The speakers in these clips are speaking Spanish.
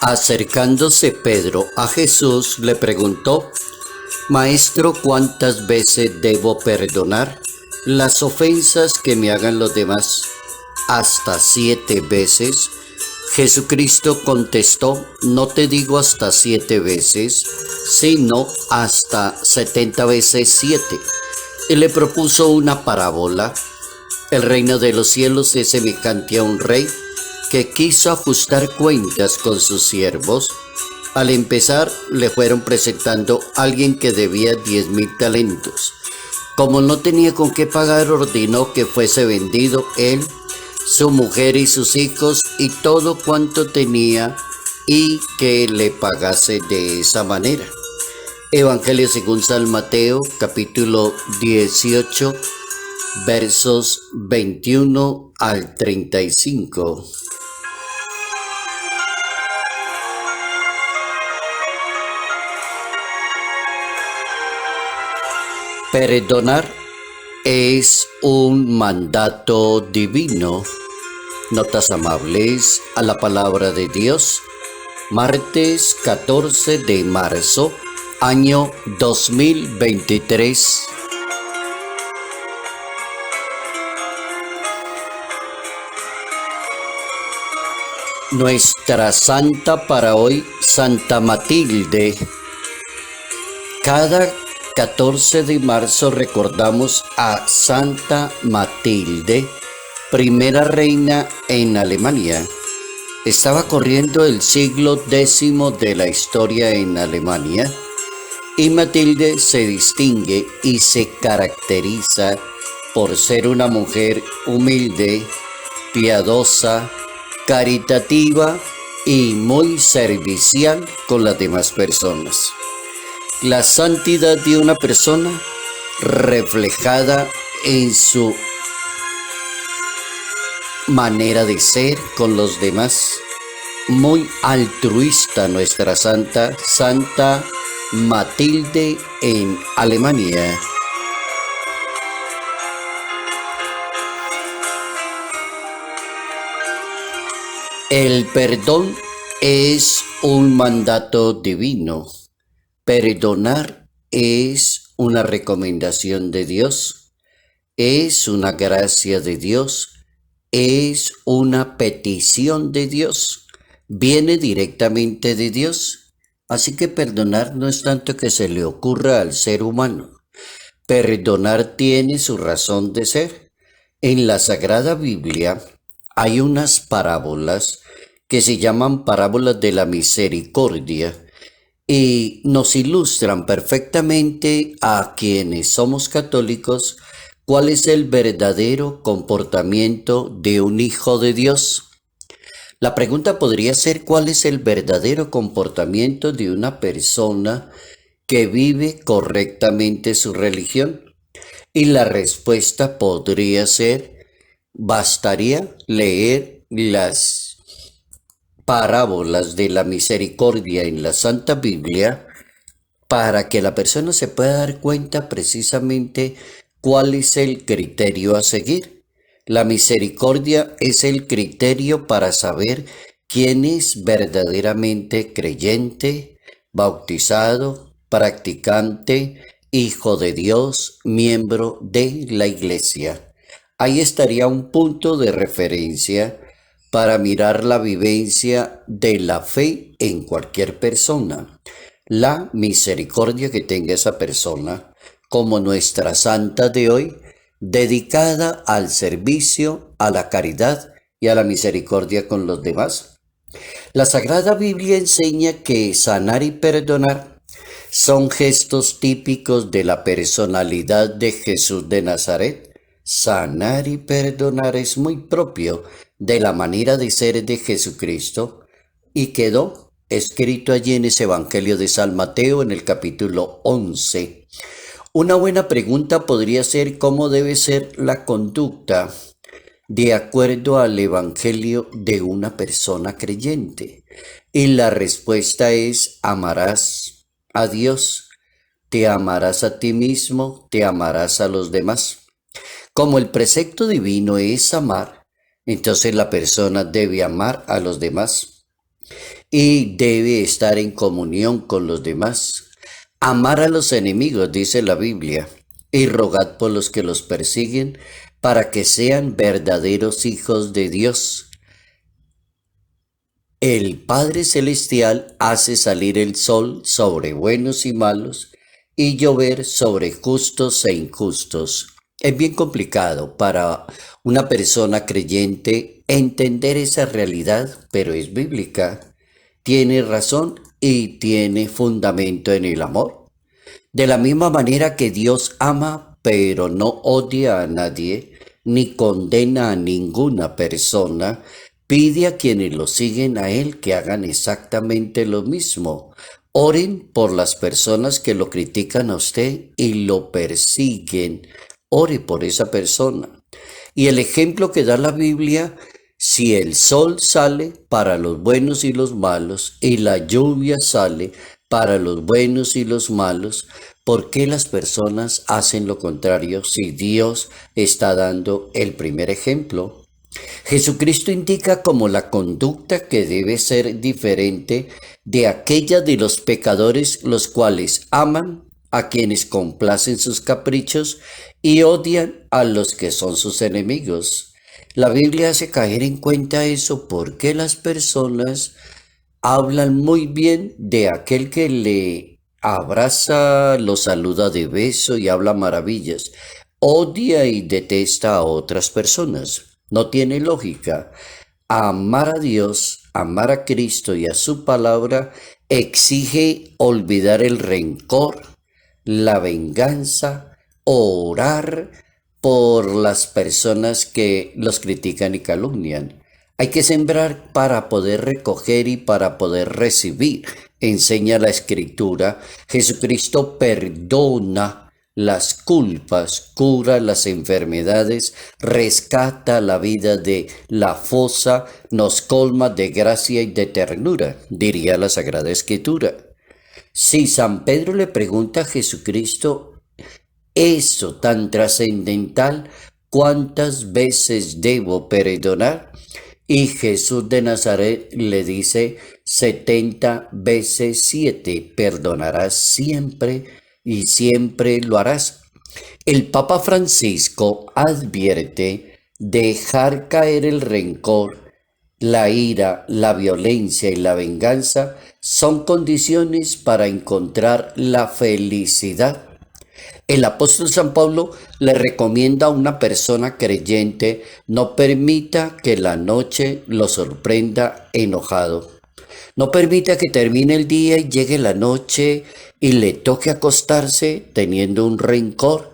Acercándose Pedro a Jesús, le preguntó: Maestro, ¿cuántas veces debo perdonar las ofensas que me hagan los demás? ¿Hasta 7 veces? Jesucristo contestó: No te digo hasta 7 veces, sino hasta 70 veces 7. Y le propuso una parábola. El reino de los cielos es semejante a un rey que quiso ajustar cuentas con sus siervos. Al empezar, le fueron presentando a alguien que debía 10,000 talentos. Como no tenía con qué pagar, ordenó que fuese vendido él, su mujer y sus hijos y todo cuanto tenía, y que le pagase de esa manera. Evangelio según San Mateo, capítulo 18, versos 21 al 35. Perdonar es un mandato divino. Notas amables a la palabra de Dios. Martes 14 de marzo, año 2023. Nuestra santa para hoy, Santa Matilde. Cada 14 de marzo recordamos a Santa Matilde, primera reina en Alemania. Estaba corriendo el siglo X de la historia en Alemania y Matilde se distingue y se caracteriza por ser una mujer humilde, piadosa, caritativa y muy servicial con las demás personas. La santidad de una persona reflejada en su manera de ser con los demás. Muy altruista nuestra Santa Matilde en Alemania. El perdón es un mandato divino. Perdonar es una recomendación de Dios, es una gracia de Dios, es una petición de Dios, viene directamente de Dios. Así que perdonar no es tanto que se le ocurra al ser humano. Perdonar tiene su razón de ser. En la Sagrada Biblia hay unas parábolas que se llaman parábolas de la misericordia, y nos ilustran perfectamente a quienes somos católicos cuál es el verdadero comportamiento de un hijo de Dios. La pregunta podría ser: ¿cuál es el verdadero comportamiento de una persona que vive correctamente su religión? Y la respuesta podría ser: bastaría leer las parábolas de la misericordia en la Santa Biblia para que la persona se pueda dar cuenta precisamente cuál es el criterio a seguir. La misericordia es el criterio para saber quién es verdaderamente creyente, bautizado, practicante, hijo de Dios, miembro de la Iglesia. Ahí estaría un punto de referencia para mirar la vivencia de la fe en cualquier persona, la misericordia que tenga esa persona, como nuestra santa de hoy, dedicada al servicio, a la caridad y a la misericordia con los demás. La Sagrada Biblia enseña que sanar y perdonar son gestos típicos de la personalidad de Jesús de Nazaret. Sanar y perdonar es muy propio de la manera de ser de Jesucristo y quedó escrito allí en ese Evangelio de San Mateo en el capítulo 11. Una buena pregunta podría ser: ¿cómo debe ser la conducta de acuerdo al Evangelio de una persona creyente? Y la respuesta es: amarás a Dios, te amarás a ti mismo, te amarás a los demás. Como el precepto divino es amar, entonces la persona debe amar a los demás. y debe estar en comunión con los demás. Amar a los enemigos, dice la Biblia, y rogad por los que los persiguen, para que sean verdaderos hijos de Dios. El Padre Celestial hace salir el sol sobre buenos y malos y llover sobre justos e injustos. Es bien complicado para una persona creyente entender esa realidad, pero es bíblica. Tiene razón y tiene fundamento en el amor. De la misma manera que Dios ama, pero no odia a nadie, ni condena a ninguna persona, pide a quienes lo siguen a Él que hagan exactamente lo mismo. Oren por las personas que lo critican a usted y lo persiguen. Ore por esa persona. Y el ejemplo que da la Biblia, si el sol sale para los buenos y los malos, y la lluvia sale para los buenos y los malos, ¿por qué las personas hacen lo contrario si Dios está dando el primer ejemplo? Jesucristo indica como la conducta que debe ser diferente de aquella de los pecadores, los cuales aman a quienes complacen sus caprichos y odian a los que son sus enemigos. La Biblia hace caer en cuenta eso porque las personas hablan muy bien de aquel que le abraza, lo saluda de beso y habla maravillas. Odia y detesta a otras personas. No tiene lógica. Amar a Dios, amar a Cristo y a su palabra exige olvidar el rencor, la venganza, orar por las personas que los critican y calumnian. Hay que sembrar para poder recoger y para poder recibir. Enseña la Escritura. Jesucristo perdona las culpas, cura las enfermedades, rescata la vida de la fosa, nos colma de gracia y de ternura, diría la Sagrada Escritura. Si San Pedro le pregunta a Jesucristo eso tan trascendental, ¿cuántas veces debo perdonar? Y Jesús de Nazaret le dice 70 veces 7, perdonarás siempre y siempre lo harás. El Papa Francisco advierte dejar caer el rencor, la ira, la violencia y la venganza son condiciones para encontrar la felicidad. El apóstol San Pablo le recomienda a una persona creyente no permita que la noche lo sorprenda enojado. No permita que termine el día y llegue la noche y le toque acostarse teniendo un rencor,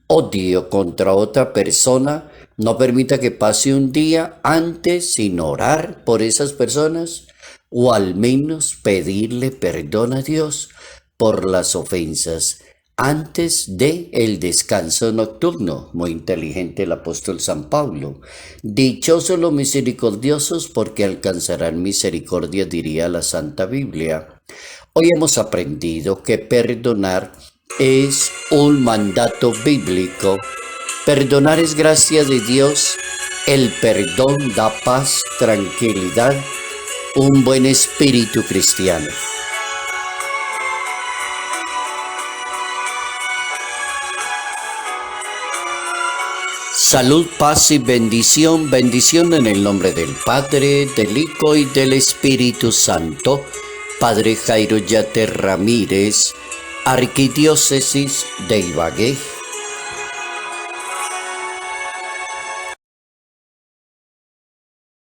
odio contra otra persona. No permita que pase un día antes sin orar por esas personas o al menos pedirle perdón a Dios por las ofensas antes de el descanso nocturno. Muy inteligente el apóstol San Pablo. Dichosos los misericordiosos porque alcanzarán misericordia, diría la Santa Biblia. Hoy hemos aprendido que perdonar es un mandato bíblico. Perdonar es gracia de Dios. El perdón da paz, tranquilidad, un buen espíritu cristiano. Salud, paz y bendición, bendición en el nombre del Padre, del Hijo y del Espíritu Santo. Padre Jairo Yater Ramírez, Arquidiócesis de Ibagué.